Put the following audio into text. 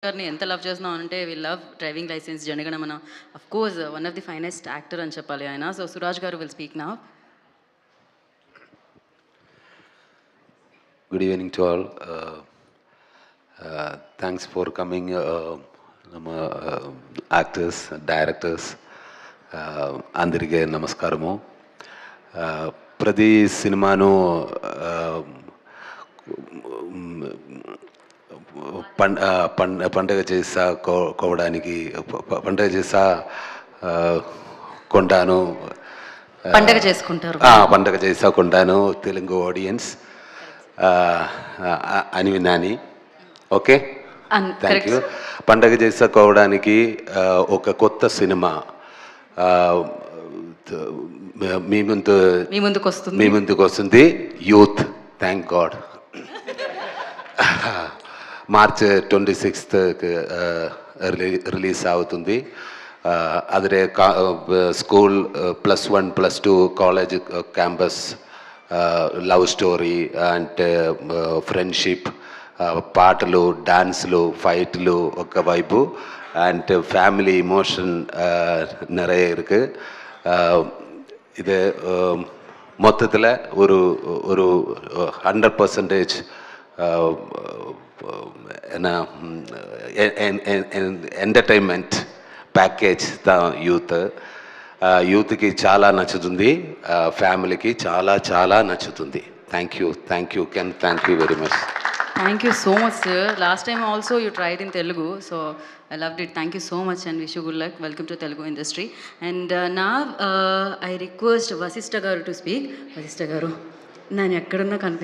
గారిని ఎంత లవ్ చేస్తున్నాం అంటే we love driving licence, Jana Gana Mana. Of course one of the finest actor అని చెప్పాలి ఆయన. సో సురాజ్ గారు will speak now. Good evening to all. Thanks for coming, actors, directors. అందరికీ నమస్కారము. ప్రతి సినిమాను పండగ చేసుకోవడానికి పండగ చేసా కొంటాను పండగ చేసా కొంటాను తెలుగు ఆడియన్స్ అని విన్నాను. Okay, thank you. పండగ చేసుకోవడానికి ఒక కొత్త సినిమా మీ ముందుకు వస్తుంది. Youth, thank God. March 26th release అవుతుంది. అదే school +1 +2 college campus love story and friendship, పాటలు, డాన్స్లు, ఫైట్లు ఒకవైపు అండ్ ఫ్యామిలీ ఇమోషన్ நிறைய இருக்கு. இது மொத்தத்தில் ஒரு 100% ఎంటర్టైన్మెంట్ ప్యాకేజ్ యూత్కి చాలా నచ్చుతుంది, ఫ్యామిలీకి చాలా నచ్చుతుంది. Thank you can, thank you very much. Thank you so much, sir. Last time also you tried in Telugu, so I loved it. Thank you so much and wish you good luck. Welcome to Telugu industry. And now I request Vasishtha garu to speak. Vasishtha garu, nanu ekkadunna